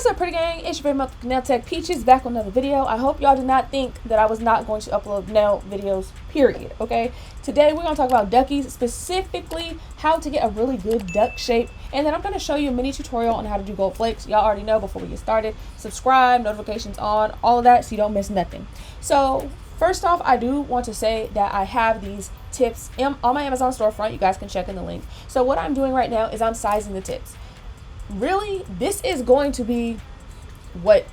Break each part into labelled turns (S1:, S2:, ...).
S1: What's up, pretty gang? It's your favorite nail tech Peaches back with another video. I hope y'all did not think that I was not going to upload nail videos, period. Okay, today we're going to talk about duckies, specifically how to get a really good duck shape, and then I'm going to show you a mini tutorial on how to do gold flakes. Y'all already know. Before we get started, subscribe, notifications on, all of that, so you don't miss nothing. So first off, I do want to say that I have these tips on my Amazon storefront. You guys can check in the link. So what I'm doing right now is I'm sizing the tips. Really, this is going to be what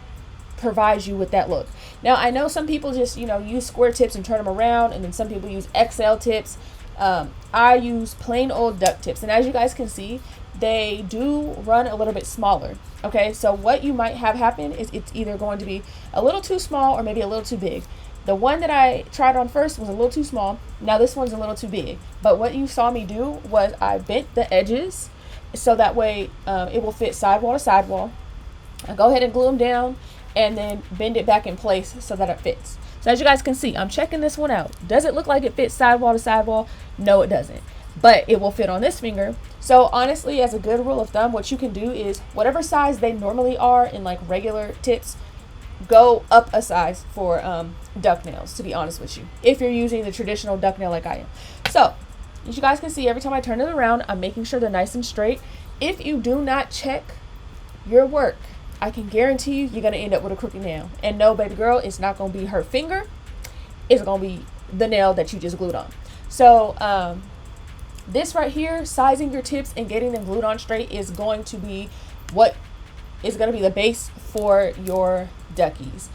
S1: provides you with that look. Now, I know some people just, use square tips and turn them around, and then some people use XL tips. I use plain old duck tips, and as you guys can see, they do run a little bit smaller. Okay, so what you might have happen is it's either going to be a little too small or maybe a little too big. The one that I tried on first was a little too small. Now this one's a little too big. But what you saw me do was I bent the edges so that way it will fit sidewall to sidewall. I go ahead and glue them down and then bend it back in place so that it fits. So as you guys can see, I'm checking this one out. Does it look like it fits sidewall to sidewall? No, it doesn't. But it will fit on this finger. So honestly, as a good rule of thumb, what you can do is whatever size they normally are in like regular tips, go up a size for duck nails, to be honest with you, if you're using the traditional duck nail like I am. So as you guys can see, every time I turn it around, I'm making sure they're nice and straight. If you do not check your work, I can guarantee you, you're going to end up with a crooked nail. And no, baby girl, it's not going to be her finger. It's going to be the nail that you just glued on. So this right here, sizing your tips and getting them glued on straight, is going to be what is going to be the base for your duckies.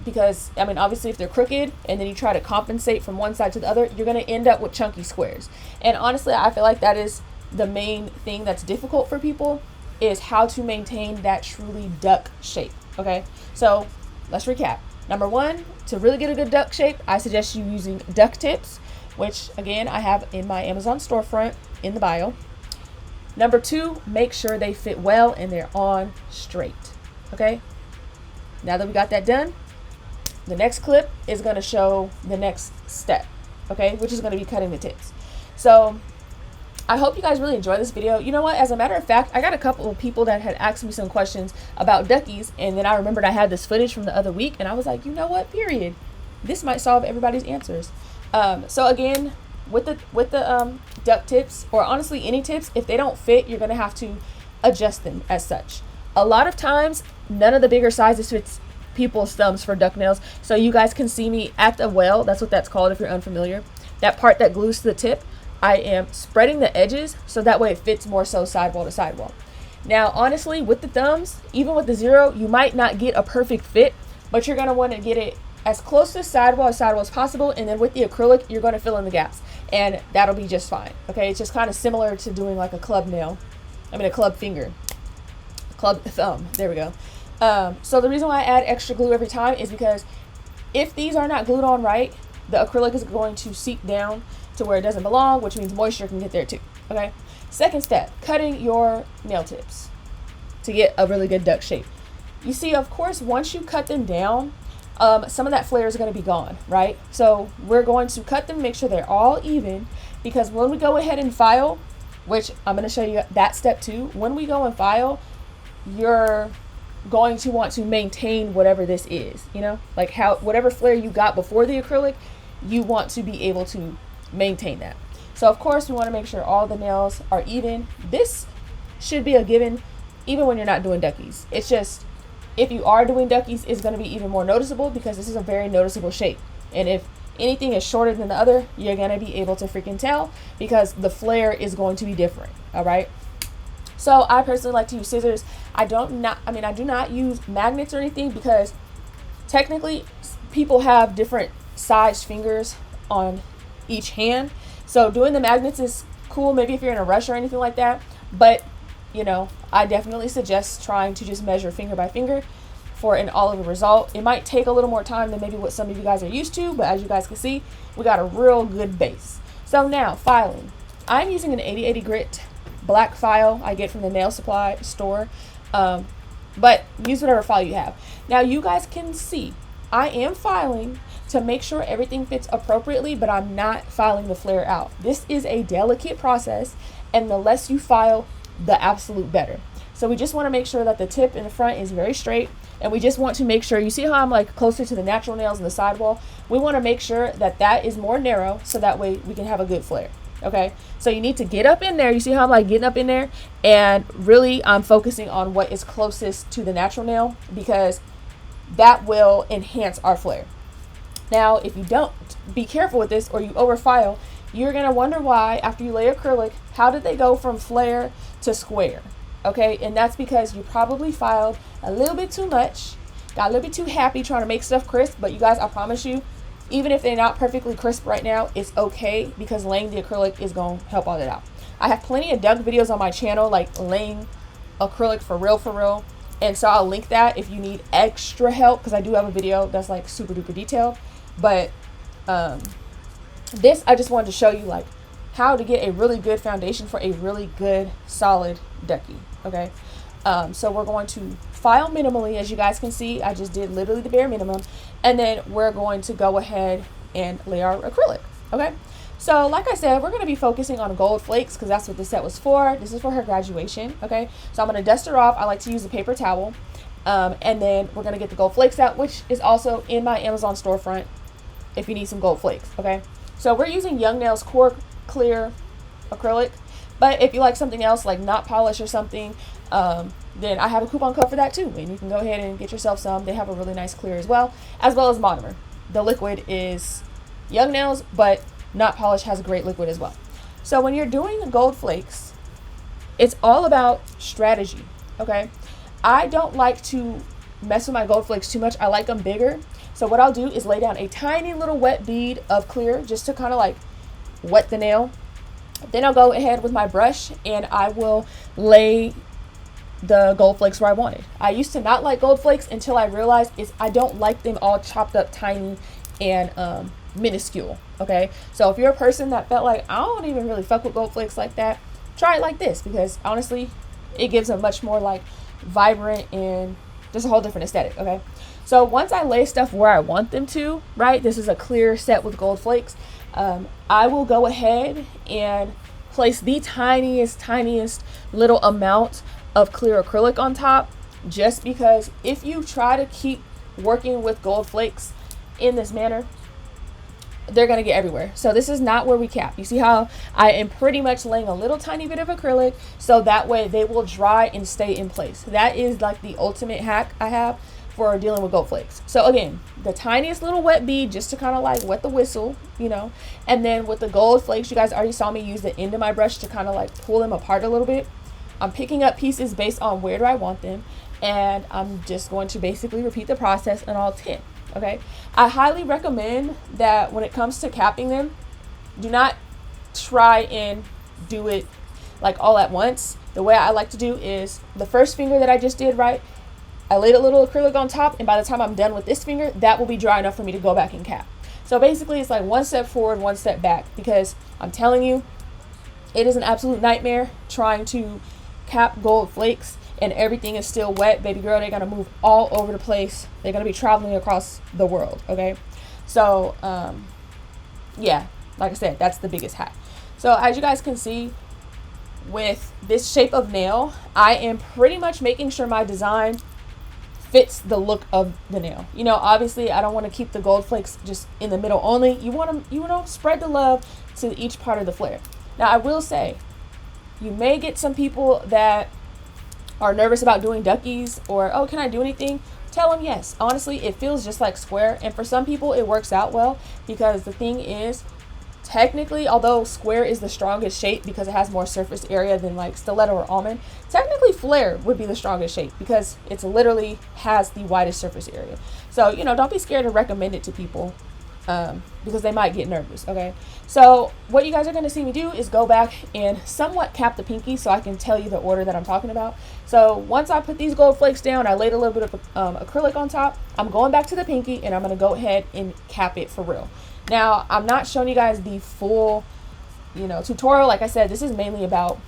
S1: Because, I mean, obviously if they're crooked and then you try to compensate from one side to the other, you're going to end up with chunky squares. And honestly, I feel like that is the main thing that's difficult for people, is how to maintain that truly duck shape. Okay, so let's recap. Number one, to really get a good duck shape, I suggest you using duck tips, which again, I have in my Amazon storefront in the bio. Number two, make sure they fit well and they're on straight. Okay, now that we got that done, the next clip is going to show the next step, okay, which is going to be cutting the tips. So I hope you guys really enjoy this video. You know what, as a matter of fact, I got a couple of people that had asked me some questions about duckies, and then I remembered I had this footage from the other week, and I was like, you know what, period, this might solve everybody's answers. So again, with the duck tips, or honestly any tips, if they don't fit, you're going to have to adjust them as such. A lot of times, none of the bigger sizes fits people's thumbs for duck nails. So you guys can see me at the well, that's what that's called if you're unfamiliar. That part that glues to the tip, I am spreading the edges so that way it fits more so sidewall to sidewall. Now honestly, with the thumbs, even with the zero, you might not get a perfect fit, but you're going to want to get it as close to sidewall as possible, and then with the acrylic you're going to fill in the gaps, and that'll be just fine. Okay, it's just kind of similar to doing like a club nail, a club finger, club thumb, there we go. So the reason why I add extra glue every time is because if these are not glued on right, the acrylic is going to seep down to where it doesn't belong, which means moisture can get there too. Okay. Second step, cutting your nail tips to get a really good duck shape. You see, of course, once you cut them down, some of that flare is going to be gone, right? So we're going to cut them, make sure they're all even, because when we go ahead and file, which I'm going to show you that step too, when we go and file, you're going to want to maintain whatever this is, like how whatever flare you got before the acrylic, you want to be able to maintain that. So of course we want to make sure all the nails are even. This should be a given even when you're not doing duckies. It's just if you are doing duckies, it's going to be even more noticeable because this is a very noticeable shape, and if anything is shorter than the other, you're going to be able to freaking tell because the flare is going to be different. All right. So I personally like to use scissors. I do not use magnets or anything because technically people have different sized fingers on each hand. So doing the magnets is cool maybe if you're in a rush or anything like that. But, I definitely suggest trying to just measure finger by finger for an all-over result. It might take a little more time than maybe what some of you guys are used to, but as you guys can see, we got a real good base. So now, filing. I'm using an 80/80 grit black file I get from the nail supply store, but use whatever file you have. Now you guys can see I am filing to make sure everything fits appropriately, but I'm not filing the flare out. This is a delicate process, and the less you file, the absolute better. So So we just want to make sure that the tip in the front is very straight, and we just want to make sure, you see how I'm like closer to the natural nails and the sidewall? We want to make sure that that is more narrow, so that way we can have a good flare. Okay, so you need to get up in there. You see how I'm like getting up in there, and really I'm focusing on what is closest to the natural nail, because that will enhance our flare. Now, if you don't be careful with this, or you overfile, you're going to wonder why, after you lay acrylic, how did they go from flare to square? Okay, and that's because you probably filed a little bit too much, got a little bit too happy trying to make stuff crisp. But you guys, I promise you, even if they're not perfectly crisp right now, it's okay, because laying the acrylic is going to help all that out. I have plenty of duck videos on my channel, like laying acrylic for real. And so I'll link that if you need extra help, because I do have a video that's like super duper detailed. But this, I just wanted to show you like how to get a really good foundation for a really good solid ducky. Okay, so we're going to file minimally. As you guys can see, I just did literally the bare minimum, and then we're going to go ahead and lay our acrylic. Okay, so like I said, we're going to be focusing on gold flakes, because that's what this set was for. This is for her graduation. Okay, so I'm going to dust her off. I like to use a paper towel, and then we're going to get the gold flakes out, which is also in my Amazon storefront if you need some gold flakes. Okay, so we're using Young Nails Core Clear acrylic, but if you like something else like not polish or something, then I have a coupon code for that too, and you can go ahead and get yourself some. They have a really nice clear as well as monomer. The liquid is Young Nails, but not polish has a great liquid as well. So when you're doing gold flakes, it's all about strategy. Okay, I don't like to mess with my gold flakes too much. I like them bigger. So what I'll do is lay down a tiny little wet bead of clear, just to kind of like wet the nail. Then I'll go ahead with my brush and I will lay the gold flakes where I want it. I used to not like gold flakes until I realized I don't like them all chopped up tiny and minuscule. Okay, so if you're a person that felt like I don't even really fuck with gold flakes like that, try it like this, because honestly it gives a much more like vibrant and just a whole different aesthetic. Okay, so once I lay stuff where I want them to, right, this is a clear set with gold flakes, I will go ahead and place the tiniest little amount of clear acrylic on top, just because if you try to keep working with gold flakes in this manner, they're going to get everywhere. So this is not where we cap. You see how I am pretty much laying a little tiny bit of acrylic, so that way they will dry and stay in place. That is like the ultimate hack I have for dealing with gold flakes. So again, the tiniest little wet bead, just to kind of like wet the whistle, you know, and then with the gold flakes, you guys already saw me use the end of my brush to kind of like pull them apart a little bit. I'm picking up pieces based on where do I want them, and I'm just going to basically repeat the process in all 10. Okay, I highly recommend that when it comes to capping them, do not try and do it like all at once. The way I like to do is the first finger that I just did, right, I laid a little acrylic on top, and by the time I'm done with this finger, that will be dry enough for me to go back and cap. So basically it's like one step forward, one step back, because I'm telling you, it is an absolute nightmare trying to cap gold flakes and everything is still wet. Baby girl, they're gonna move all over the place. They're gonna be traveling across the world. Okay, so yeah, like I said, that's the biggest hack. So as you guys can see, with this shape of nail, I am pretty much making sure my design fits the look of the nail. You know, obviously I don't want to keep the gold flakes just in the middle only. You want to, you know, spread the love to each part of the flare. Now I will say, you may get some people that are nervous about doing duckies, or, oh, can I do anything? Tell them yes. Honestly, it feels just like square, and for some people it works out well, because the thing is, technically, although square is the strongest shape because it has more surface area than like stiletto or almond, technically flare would be the strongest shape because it's literally has the widest surface area. So, you know, don't be scared to recommend it to people because they might get nervous. Okay, so what you guys are going to see me do is go back and somewhat cap the pinky so I can tell you the order that I'm talking about. So once I put these gold flakes down, I laid a little bit of acrylic on top, I'm going back to the pinky and I'm going to go ahead and cap it for real. Now, I'm not showing you guys the full, you know, tutorial. Like I said, this is mainly about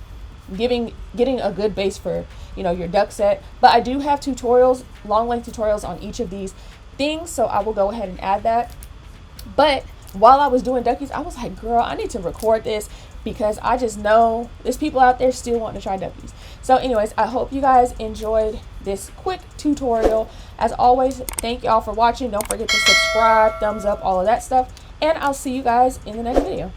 S1: getting a good base for, you know, your duck set. But I do have tutorials, long length tutorials on each of these things, so I will go ahead and add that. But while I was doing duckies, I was like, girl, I need to record this. because I just know there's people out there still wanting to try W's. So anyways, I hope you guys enjoyed this quick tutorial. As always, thank y'all for watching. Don't forget to subscribe, thumbs up, all of that stuff. And I'll see you guys in the next video.